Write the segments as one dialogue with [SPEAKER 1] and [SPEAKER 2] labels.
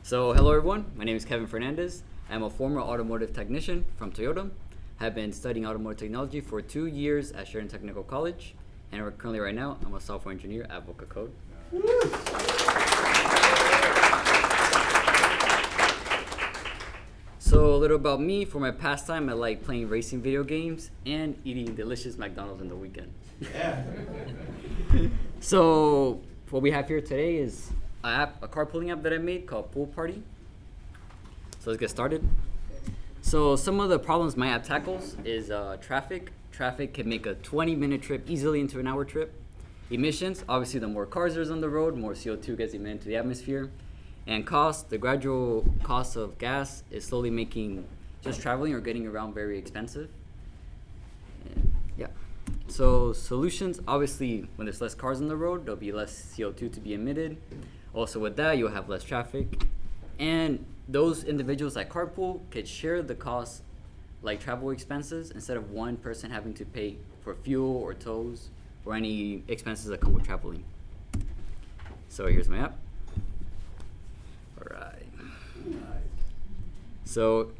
[SPEAKER 1] So hello everyone, my name is Kevin Fernandez. I'm a former automotive technician from Toyota. Have been studying automotive technology for 2 years at Sheridan Technical College, and currently right now I'm a software engineer at Boca Code. So a little about me. For my pastime, I like playing racing video games and eating delicious McDonald's on the weekend.
[SPEAKER 2] Yeah.
[SPEAKER 1] So what we have here today is a carpooling app that I made called Pool Party. So let's get started. So some of the problems my app tackles is traffic. Traffic can make a 20-minute trip easily into an hour trip. Emissions, obviously the more cars there's on the road, more CO2 gets emitted into the atmosphere. And cost, the gradual cost of gas is slowly making just traveling or getting around very expensive. And yeah. So solutions, obviously when there's less cars on the road, there'll be less CO2 to be emitted. Also with that, you'll have less traffic. And those individuals that carpool could share the cost like travel expenses instead of one person having to pay for fuel or tolls or any expenses that come with traveling. So here's my app. All right. So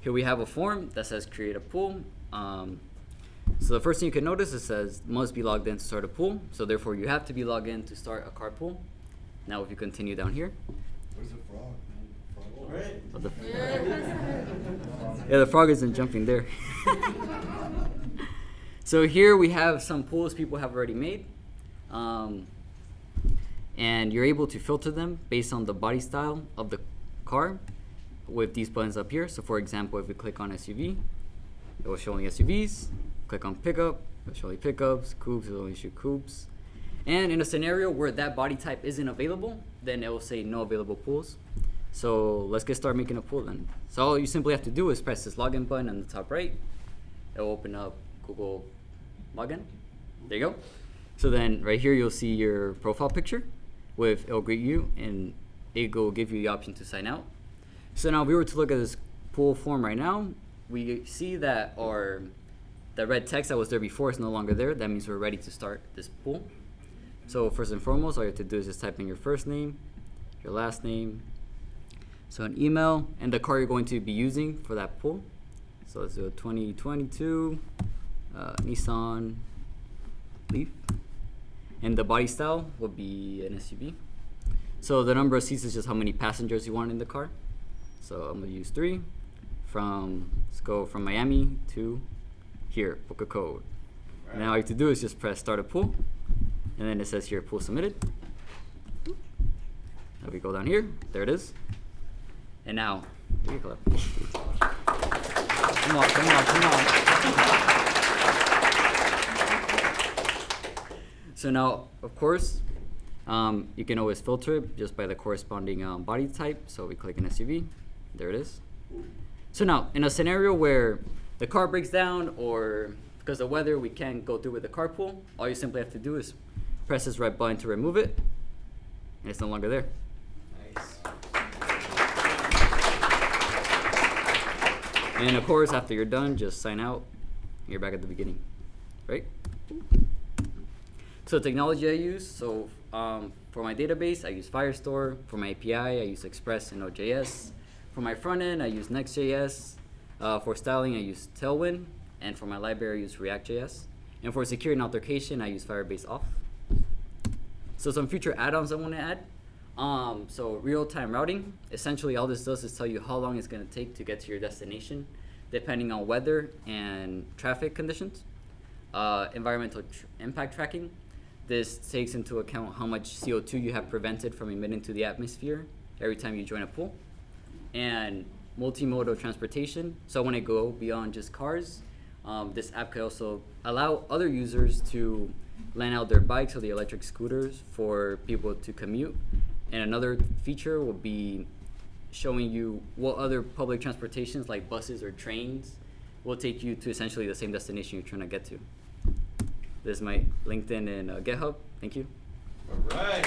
[SPEAKER 1] here we have a form that says create a pool. So the first thing you can notice, it says must be logged in to start a pool. So therefore you have to be logged in to start a carpool. Now if you continue down here.
[SPEAKER 2] Where's the frog, man? Right.
[SPEAKER 1] Oh, yeah, the frog isn't jumping there. So here we have some pools people have already made. And you're able to filter them based on the body style of the car with these buttons up here. So for example, if we click on SUV, it will show only SUVs. Click on pickup, it will show only pickups. Coupes, it will only show coupes. And in a scenario where that body type isn't available, then it will say no available pools. So let's get started making a pool then. So all you simply have to do is press this login button on the top right. It will open up Google login. There you go. So then right here you'll see your profile picture with it'll greet you and it will give you the option to sign out. So now if we were to look at this pool form right now, we see that the red text that was there before is no longer there. That means we're ready to start this pool. So first and foremost, all you have to do is just type in your first name, your last name, so an email, and the car you're going to be using for that pool. So let's do a 2022 Nissan Leaf. And the body style will be an SUV. So the number of seats is just how many passengers you want in the car. So I'm gonna use 3. Let's go from Miami to here, Boca Code. Right. Now all you have to do is just press start a pool. And then it says here, pool submitted. Now we go down here, there it is. And now, here you go. Come on. So now, of course, you can always filter it just by the corresponding body type. So we click an SUV, there it is. So now, in a scenario where the car breaks down or because of weather we can't go through with the carpool, all you simply have to do is press this red button to remove it, and it's no longer there.
[SPEAKER 2] Nice.
[SPEAKER 1] And of course, after you're done, just sign out, and you're back at the beginning, right? So the technology I use, so for my database, I use Firestore. For my API, I use Express and Node.js. For my front end, I use Next.js. For styling, I use Tailwind. And for my library, I use React.js. And for security and authentication, I use Firebase Auth. So some future add-ons I want to add. So real-time routing. Essentially, all this does is tell you how long it's going to take to get to your destination, depending on weather and traffic conditions. Environmental impact tracking. This takes into account how much CO2 you have prevented from emitting to the atmosphere every time you join a pool. And multimodal transportation. So when I go beyond just cars, this app could also allow other users to lend out their bikes or the electric scooters for people to commute. And another feature will be showing you what other public transportations like buses or trains will take you to essentially the same destination you're trying to get to. This is my LinkedIn and GitHub. Thank you.
[SPEAKER 2] All right.